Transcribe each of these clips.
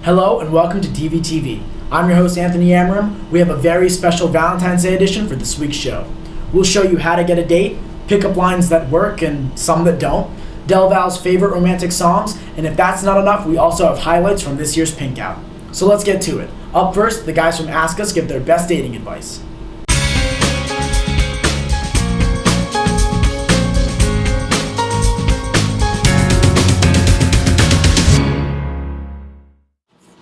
Hello and welcome to DVTV. I'm your host Anthony Amorim. We have a very special Valentine's Day edition for this week's show. We'll show you how to get a date, pick-up lines that work and some that don't, DelVal's favorite romantic songs, and if that's not enough, we also have highlights from this year's Pink Out. So let's get to it. Up first, the guys from Ask Us give their best dating advice.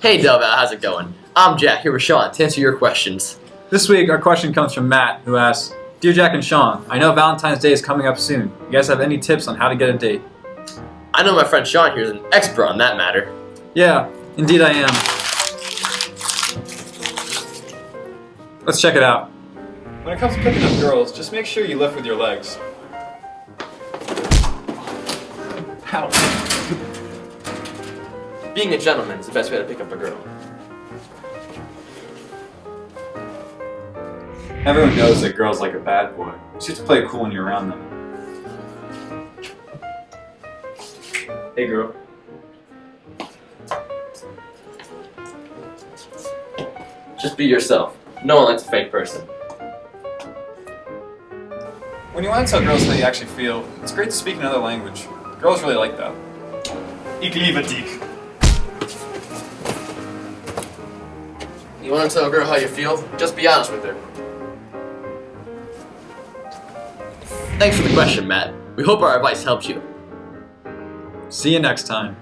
Hey DelVal, how's it going? I'm Jack, here with Sean to answer your questions. This week, our question comes from Matt, who asks, Dear Jack and Sean, I know Valentine's Day is coming up soon. You guys have any tips on how to get a date? I know my friend Sean here is an expert on that matter. Yeah, indeed I am. Let's check it out. When it comes to picking up girls, just make sure you lift with your legs. Ow. Being a gentleman is the best way to pick up a girl. Everyone knows that girls like a bad boy. You just have to play it cool when you're around them. Hey girl. Just be yourself. No one likes a fake person. When you want to tell girls how you actually feel, it's great to speak another language. Girls really like that. Ik liebe dich. You want to tell a girl how you feel? Just be honest with her. Thanks for the question, Matt. We hope our advice helped you. See you next time.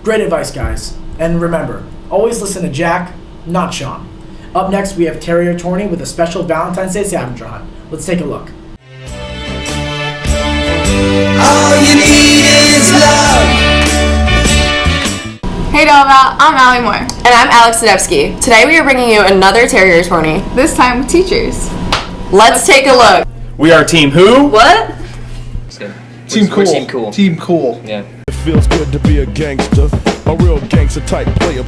Great advice, guys. And remember, always listen to Jack, not Sean. Up next, we have Terrier Tourney with a special Valentine's Day scavenger hunt. Let's take a look. All you need is love. Hey DelVal, I'm Alli Moore. And I'm Zdepski. Today we are bringing you another Terrier Tourney. This time with teachers. Let's take a look. We are Team who? What? Team Cool. Team Cool. Team Cool. Yeah. It feels good to be a gangster, a real gangster type player.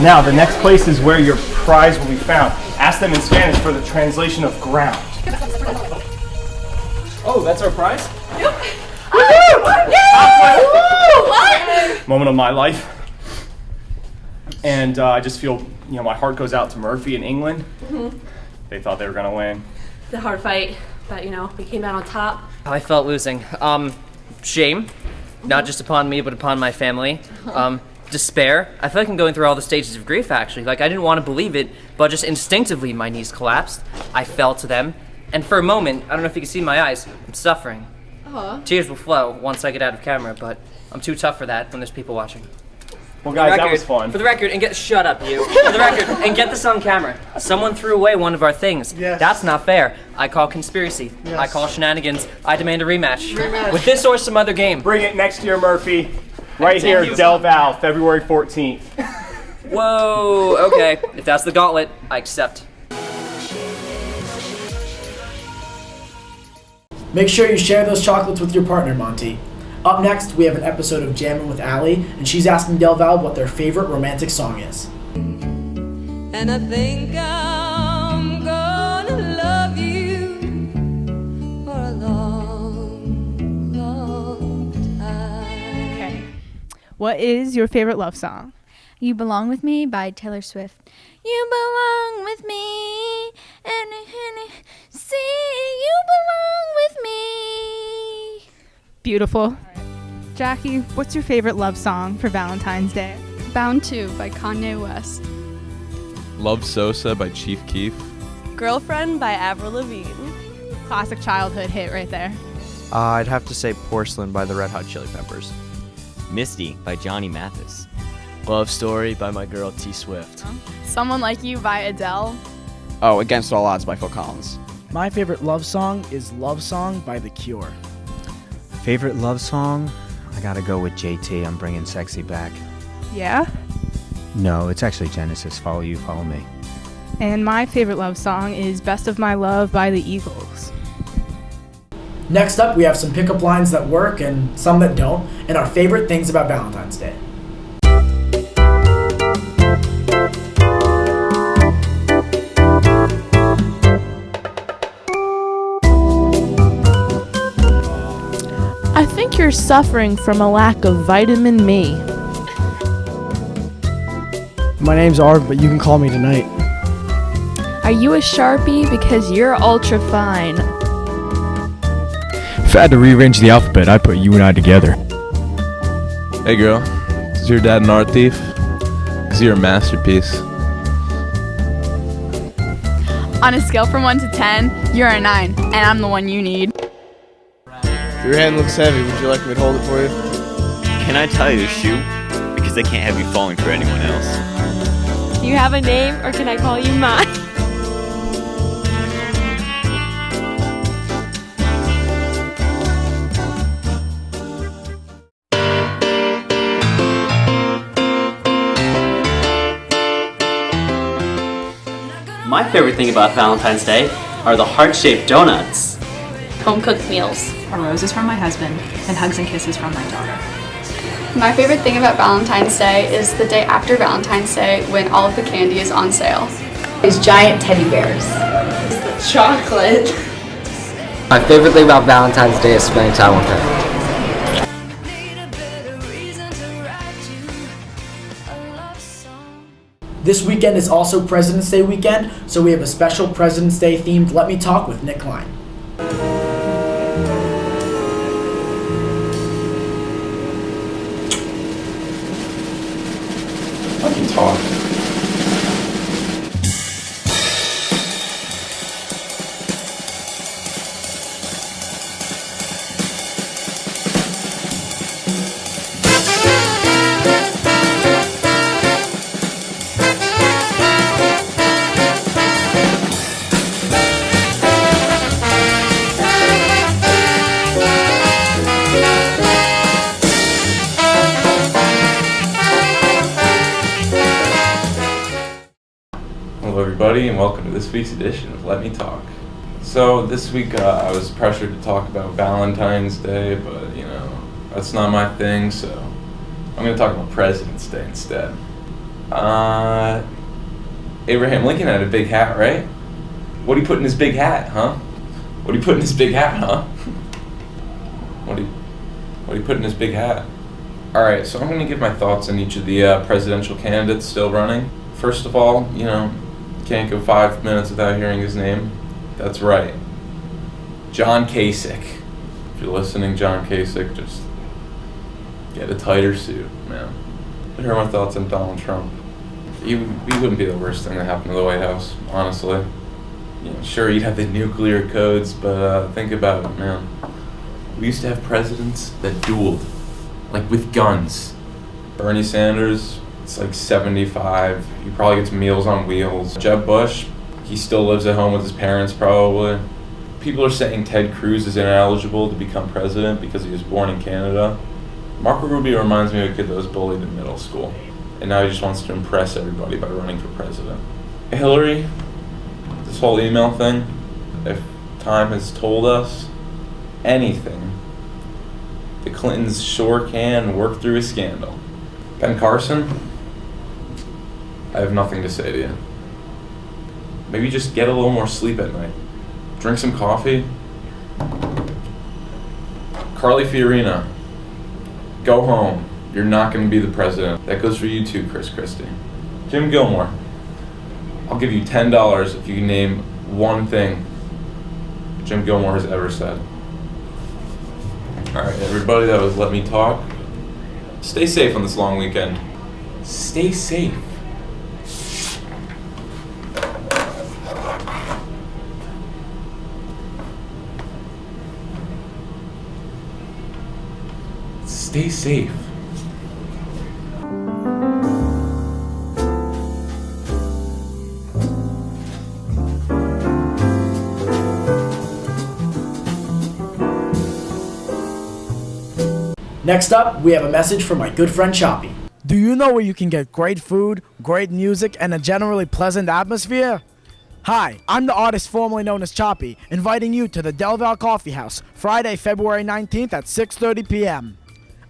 Now, the next place is where your prize will be found. Ask them in Spanish for the translation of ground. Oh, that's our prize? Yep. Moment of my life. And I just feel, my heart goes out to Murphy and Inglin. They thought they were going to win. The hard fight, but we came out on top. I felt losing. Shame, not just upon me, but upon my family. Despair. I feel like I'm going through all the stages of grief, actually. I didn't want to believe it, but just instinctively my knees collapsed. I fell to them, and for a moment, I don't know if you can see my eyes, I'm suffering. Tears will flow once I get out of camera, but I'm too tough for that when there's people watching. Well, guys, that was fun. For the record, and shut up, you. For the record, and get this on camera. Someone threw away one of our things. Yes. That's not fair. I call conspiracy. Yes. I call shenanigans. I demand a rematch. With this or some other game. Bring it next year, Murphy. Right here, DelVal, February 14th. Whoa, okay. If that's the gauntlet, I accept. Make sure you share those chocolates with your partner, Monty. Up next, we have an episode of Jammin With Ally, and she's asking DelVal what their favorite romantic song is. And I think I'm gonna love you for a long, long time. Okay. What is your favorite love song? You Belong With Me by Taylor Swift. You belong with me, and see, you belong with me. Beautiful. Jackie, what's your favorite love song for Valentine's Day? Bound to by Kanye West. Love Sosa by Chief Keef. Girlfriend by Avril Lavigne. Classic childhood hit right there. I'd have to say Porcelain by the Red Hot Chili Peppers. Misty by Johnny Mathis. Love Story by my girl T Swift. Someone Like You by Adele. Oh, Against All Odds by Phil Collins. My favorite love song is Love Song by The Cure. Favorite love song? I gotta go with JT, I'm bringing sexy back. Yeah? No, it's actually Genesis, Follow You, Follow Me. And my favorite love song is Best of My Love by the Eagles. Next up, we have some pickup lines that work and some that don't, and our favorite things about Valentine's Day. I think you're suffering from a lack of vitamin me. My name's Arv, but you can call me tonight. Are you a Sharpie? Because you're ultra fine. If I had to rearrange the alphabet, I'd put you and I together. Hey girl, is your dad an art thief? Is he a masterpiece? On a scale from 1 to 10, you're a 9, and I'm the one you need. Your hand looks heavy. Would you like me to hold it for you? Can I tie you a shoe? Because I can't have you falling for anyone else. Do you have a name, or can I call you mine? My favorite thing about Valentine's Day are the heart-shaped donuts. Home-cooked meals. Roses from my husband, and hugs and kisses from my daughter. My favorite thing about Valentine's Day is the day after Valentine's Day when all of the candy is on sale. These giant teddy bears. It's the chocolate. My favorite thing about Valentine's Day is spending time with her. This weekend is also President's Day weekend, so we have a special President's Day themed Let Me Talk with Nick Klein. Let me talk. Hello everybody and welcome to this week's edition of Let Me Talk. So this week I was pressured to talk about Valentine's Day, but you know, that's not my thing, so I'm going to talk about President's Day instead. Abraham Lincoln had a big hat, right? What do you put in his big hat, huh? What do you put in his big hat, huh? What do you put in his big hat? Alright, so I'm going to give my thoughts on each of the presidential candidates still running. First of all, you know, can't go 5 minutes without hearing his name. That's right. John Kasich. If you're listening, John Kasich, just get a tighter suit, man. Here are my thoughts on Donald Trump. He wouldn't be the worst thing that happened to the White House, honestly. You know, sure, you'd have the nuclear codes, but think about it, man. We used to have presidents that dueled, like with guns. Bernie Sanders, it's like 75. He probably gets Meals on Wheels. Jeb Bush, he still lives at home with his parents probably. People are saying Ted Cruz is ineligible to become president because he was born in Canada. Marco Rubio reminds me of a kid that was bullied in middle school, and now he just wants to impress everybody by running for president. Hillary, this whole email thing, if time has told us anything, the Clintons sure can work through a scandal. Ben Carson, I have nothing to say to you. Maybe just get a little more sleep at night. Drink some coffee. Carly Fiorina, go home. You're not going to be the president. That goes for you too, Chris Christie. Jim Gilmore, I'll give you $10 if you can name one thing Jim Gilmore has ever said. Alright, everybody, that was Let Me Talk. Stay safe on this long weekend. Stay safe. stay safe. Next up, we have a message from my good friend Choppy. Do you know where you can get great food, great music, and a generally pleasant atmosphere? Hi, I'm the artist formerly known as Choppy, inviting you to the DelVal Coffee House, Friday, February 19th at 6:30 p.m.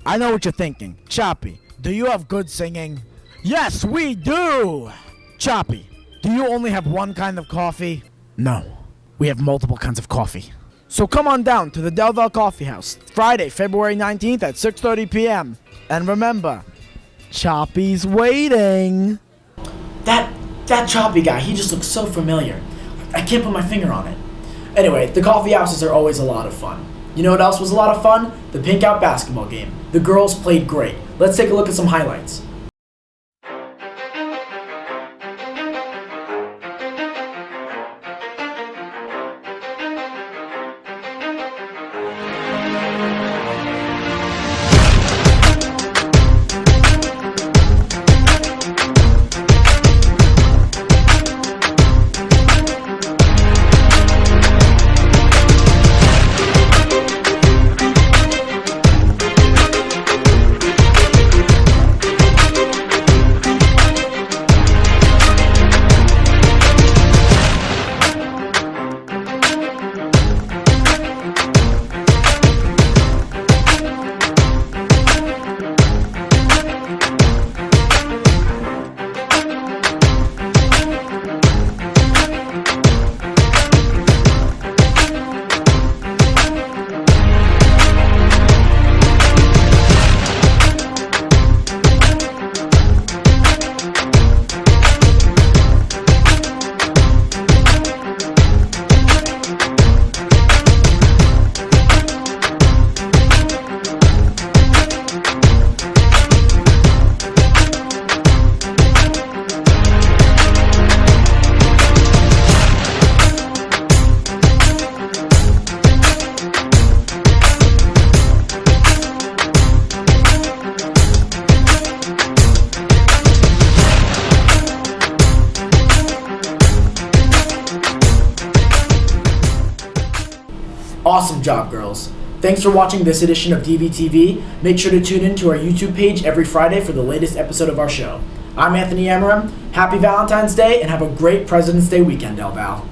I know what you're thinking. Choppy, do you have good singing? Yes, we do! Choppy, do you only have one kind of coffee? No, we have multiple kinds of coffee. So come on down to the DelVal Coffee House, Friday, February 19th at 6:30 p.m. And remember, Choppy's waiting. That Choppy guy, he just looks so familiar. I can't put my finger on it. Anyway, the coffee houses are always a lot of fun. You know what else was a lot of fun? The pink out basketball game. The girls played great. Let's take a look at some highlights. Awesome job, girls. Thanks for watching this edition of DVTV. Make sure to tune in to our YouTube page every Friday for the latest episode of our show. I'm Anthony Amorim. Happy Valentine's Day and have a great President's Day weekend, DelVal.